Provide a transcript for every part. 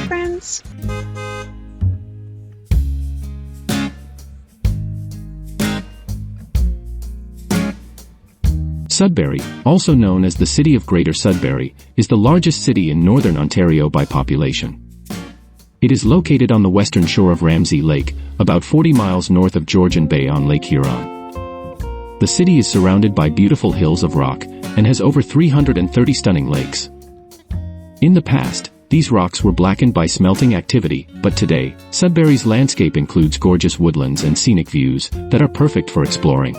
friends. Sudbury, also known as the City of Greater Sudbury, is the largest city in northern Ontario by population. It is located on the western shore of Ramsey Lake, about 40 miles north of Georgian Bay on Lake Huron. The city is surrounded by beautiful hills of rock, and has over 330 stunning lakes. In the past, these rocks were blackened by smelting activity, but today, Sudbury's landscape includes gorgeous woodlands and scenic views that are perfect for exploring.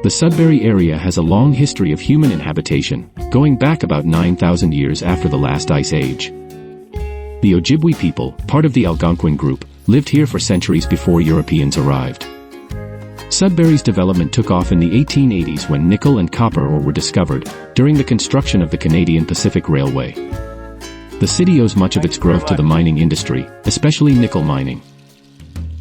The Sudbury area has a long history of human inhabitation, going back about 9,000 years after the last ice age. The Ojibwe people, part of the Algonquin group, lived here for centuries before Europeans arrived. Sudbury's development took off in the 1880s when nickel and copper ore were discovered, during the construction of the Canadian Pacific Railway. The city owes much of its growth to the mining industry, especially nickel mining.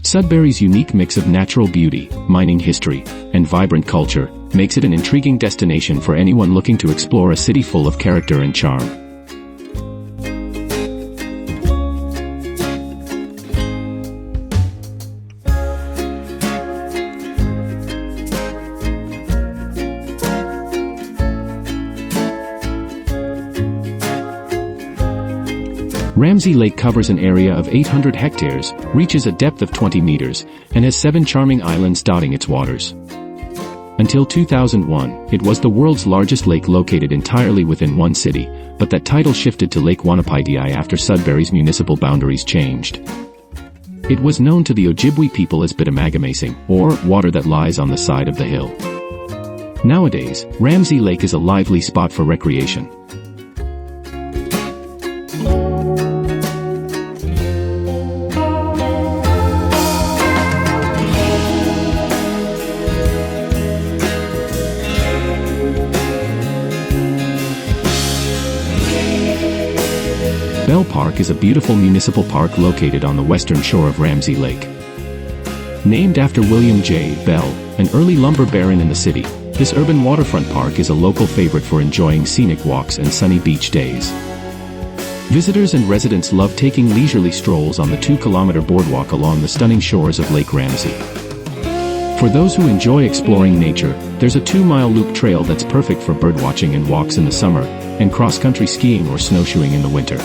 Sudbury's unique mix of natural beauty, mining history, and vibrant culture makes it an intriguing destination for anyone looking to explore a city full of character and charm. Ramsey Lake covers an area of 800 hectares, reaches a depth of 20 meters, and has 7 charming islands dotting its waters. Until 2001, it was the world's largest lake located entirely within one city, but that title shifted to Lake Wanapaitii after Sudbury's municipal boundaries changed. It was known to the Ojibwe people as Bitamagamacing, or water that lies on the side of the hill. Nowadays, Ramsey Lake is a lively spot for recreation. Bell Park is a beautiful municipal park located on the western shore of Ramsey Lake. Named after William J. Bell, an early lumber baron in the city, this urban waterfront park is a local favorite for enjoying scenic walks and sunny beach days. Visitors and residents love taking leisurely strolls on the 2-kilometer boardwalk along the stunning shores of Lake Ramsey. For those who enjoy exploring nature, there's a 2-mile loop trail that's perfect for birdwatching and walks in the summer, and cross-country skiing or snowshoeing in the winter.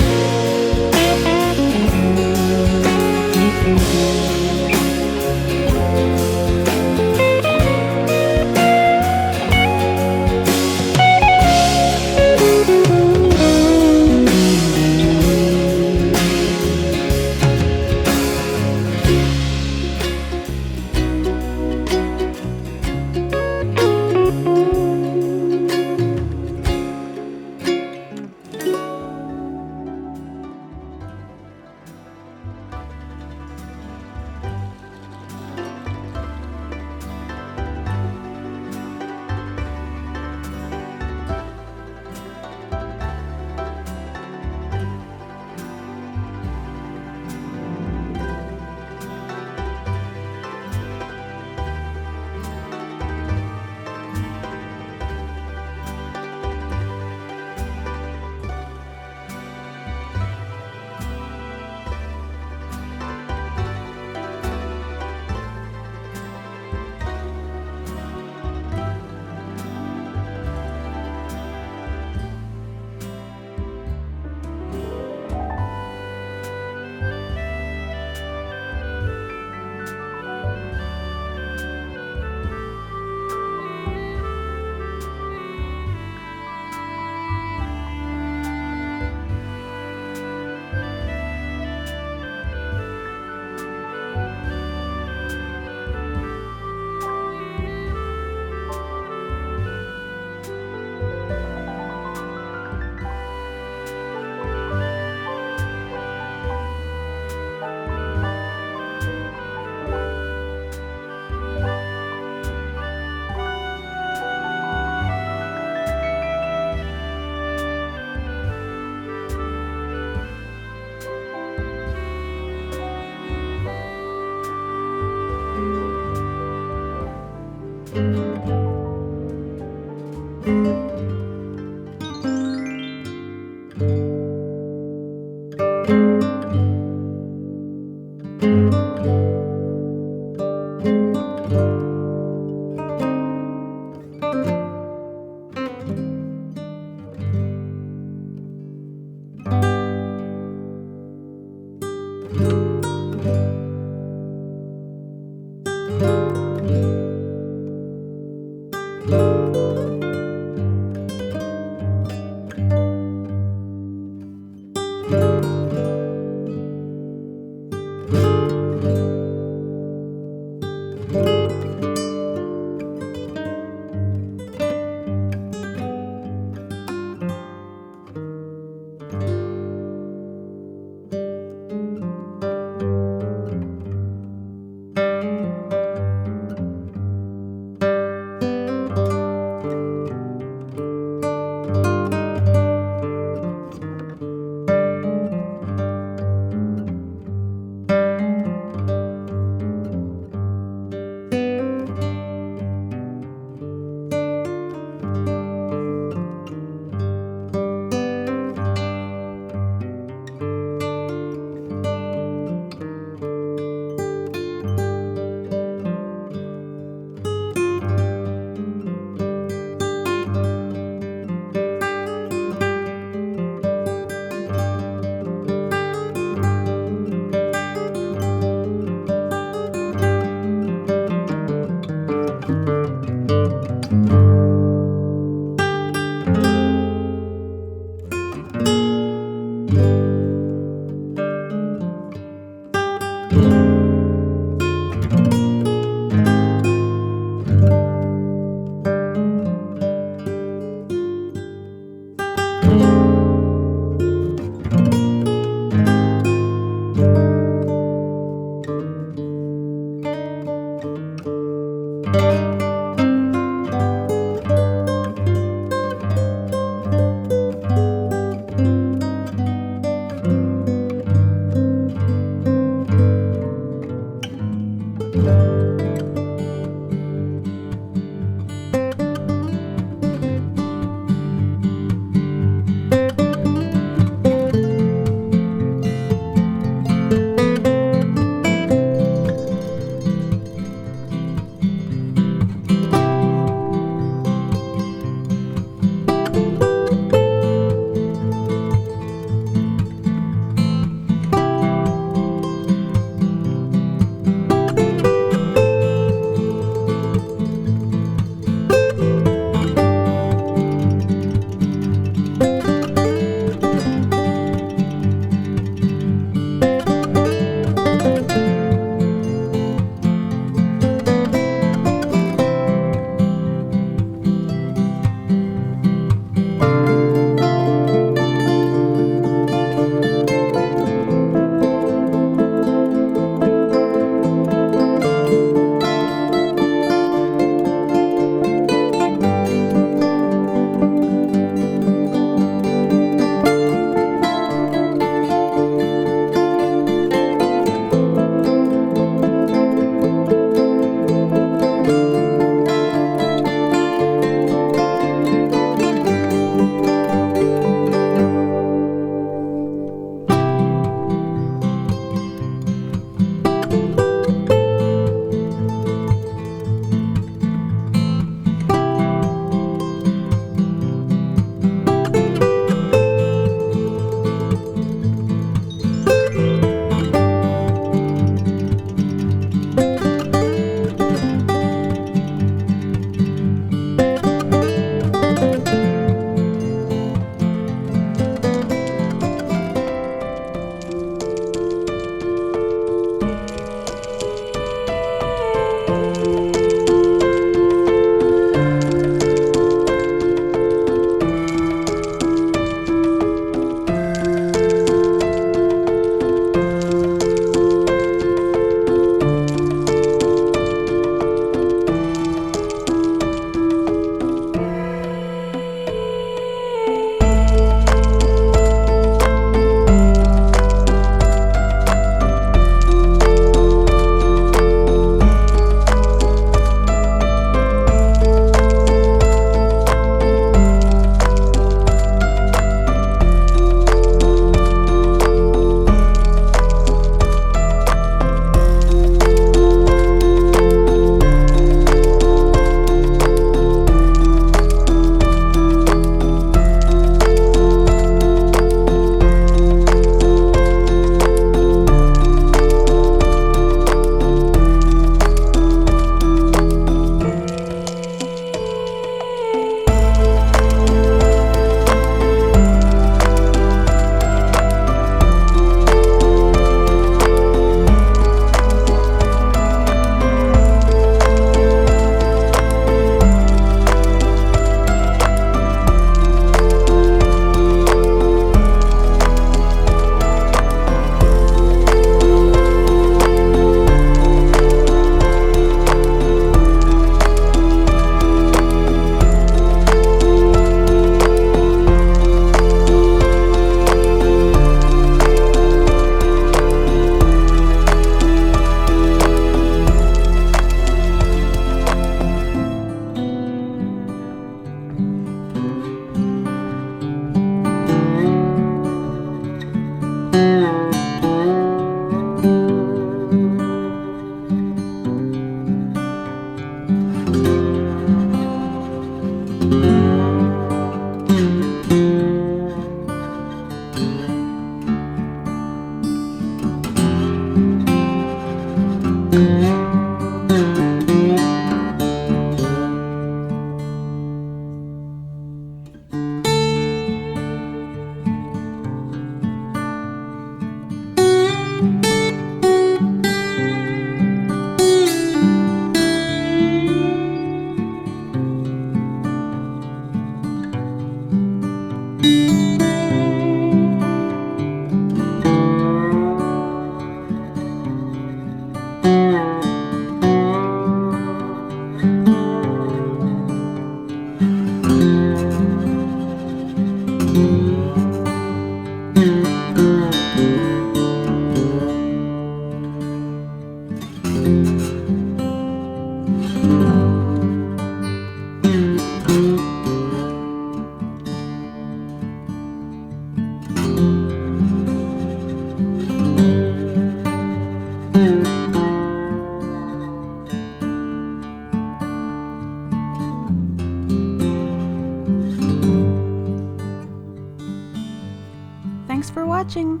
Thanks for watching!